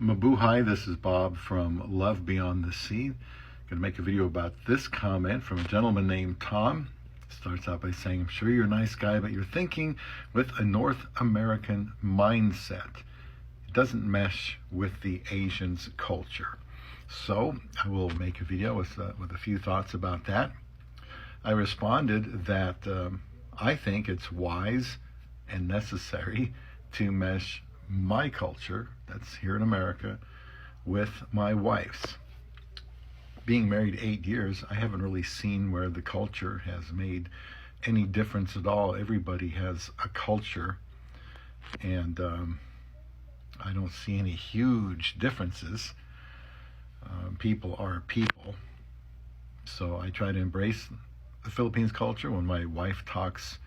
Mabuhay, this is Bob from Love Beyond the Sea. I'm going to make a video about this comment from a gentleman named Tom. Starts out by saying, I'm sure you're a nice guy, but you're thinking with a North American mindset. It doesn't mesh with the Asians' culture. So I will make a video with a few thoughts about that. I responded that I think it's wise and necessary to mesh my culture, that's here in America, with my wife's. Being married 8 years, I haven't really seen where the culture has made any difference at all. Everybody has a culture, and I don't see any huge differences. People are people. So I try to embrace the Philippines culture. When my wife talks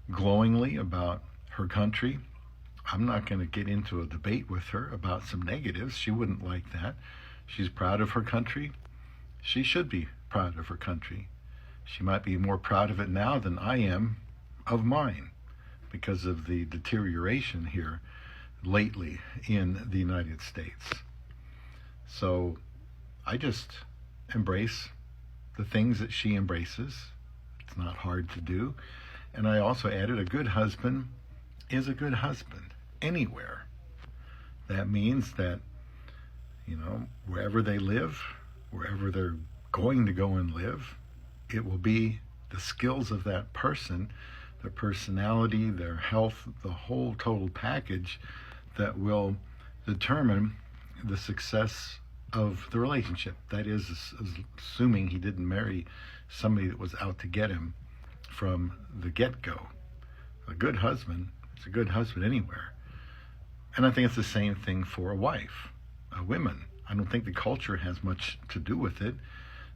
glowingly about her country, I'm not going to get into a debate with her about some negatives. She wouldn't like that. She's proud of her country. She should be proud of her country. She might be more proud of it now than I am of mine because of the deterioration here lately in the United States. So I just embrace the things that she embraces. It's not hard to do. And I also added, a good husband is a good husband anywhere. That means that, wherever they live, wherever they're going to go and live, it will be the skills of that person, their personality, their health, the whole total package that will determine the success of the relationship. That is, assuming he didn't marry somebody that was out to get him from the get-go. A good husband is a good husband anywhere. And I think it's the same thing for a wife, women. I don't think the culture has much to do with it.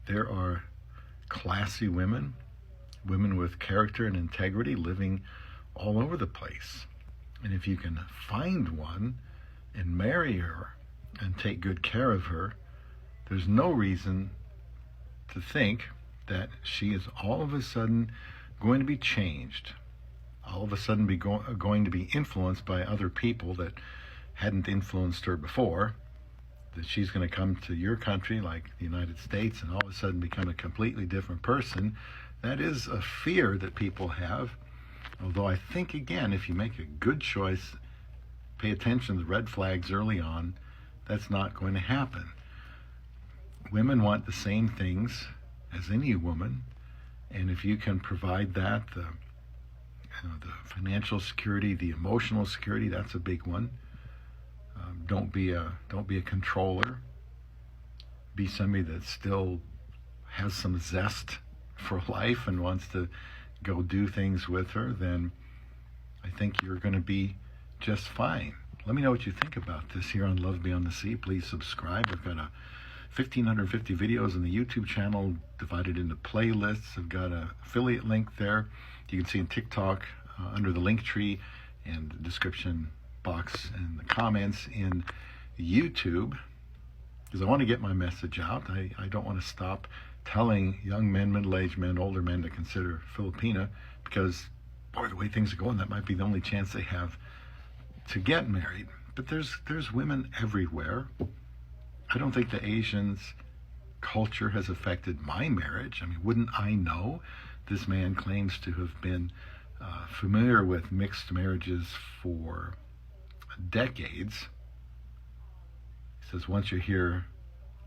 There are classy women, women with character and integrity living all over the place. And if you can find one and marry her and take good care of her, there's no reason to think that she is all of a sudden going to be changed, all of a sudden going to be influenced by other people that hadn't influenced her before, that she's going to come to your country like the United States and all of a sudden become a completely different person. That is a fear that people have. Although I think, again, if you make a good choice, pay attention to the red flags early on, that's not going to happen. Women want the same things as any woman, and if you can provide that, the financial security, the emotional security, that's a big one. Don't be a controller. Be somebody that still has some zest for life and wants to go do things with her. Then I think you're going to be just fine. Let me know what you think about this here on Love Beyond the Sea. Please subscribe. I've got 1,550 videos on the YouTube channel divided into playlists. I've got an affiliate link there. You can see in TikTok under the link tree and the description box and the comments in YouTube, because I want to get my message out. I don't want to stop telling young men, middle-aged men, older men to consider Philippine, because, boy, the way things are going, that might be the only chance they have to get married. But there's women everywhere. I don't think the Asians' culture has affected my marriage. I mean, wouldn't I know? This man claims to have been familiar with mixed marriages for decades. He says once you're here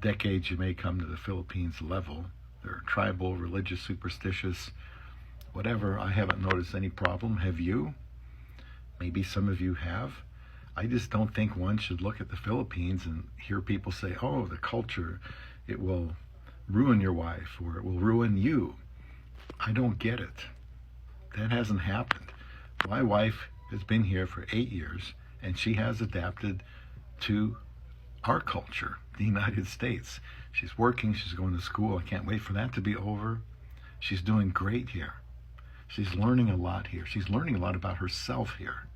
decades, you may come to the Philippines level. They're tribal, religious, superstitious, whatever. I haven't noticed any problem. Have you? Maybe some of you have. I just don't think one should look at the Philippines and hear people say, oh, the culture, it will ruin your wife or it will ruin you. I don't get it. That hasn't happened. My wife has been here for 8 years and she has adapted to our culture, the United States. She's working, she's going to school. I can't wait for that to be over. She's doing great here. She's learning a lot here. She's learning a lot about herself here.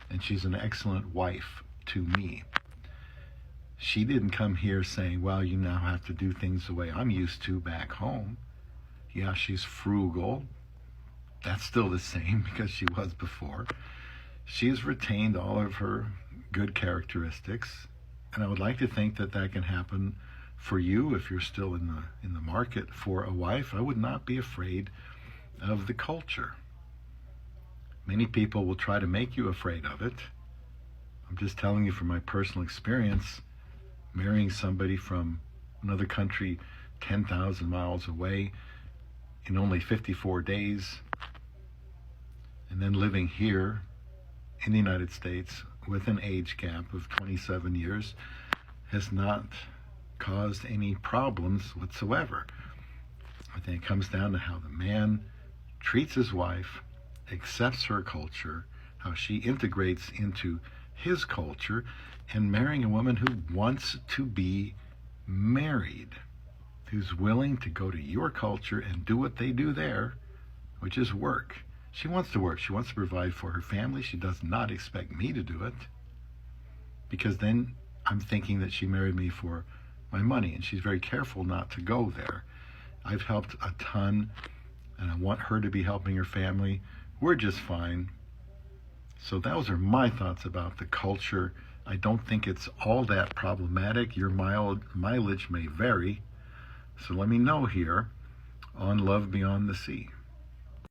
And she's an excellent wife to me. She didn't come here saying, well, you now have to do things the way I'm used to back home. Yeah, she's frugal. That's still the same because she was before. She has retained all of her good characteristics. And I would like to think that that can happen for you if you're still in the market for a wife. I would not be afraid of the culture. Many people will try to make you afraid of it. I'm just telling you from my personal experience, marrying somebody from another country 10,000 miles away in only 54 days, and then living here in the United States with an age gap of 27 years has not caused any problems whatsoever. I think it comes down to how the man treats his wife, accepts her culture, how she integrates into his culture, and marrying a woman who wants to be married, who's willing to go to your culture and do what they do there, which is work. She wants to work. She wants to provide for her family. She does not expect me to do it, because then I'm thinking that she married me for my money, and she's very careful not to go there. I've helped a ton, and I want her to be helping her family. We're just fine. So those are my thoughts about the culture. I don't think it's all that problematic. Your mileage may vary. So let me know here on Love Beyond the Sea.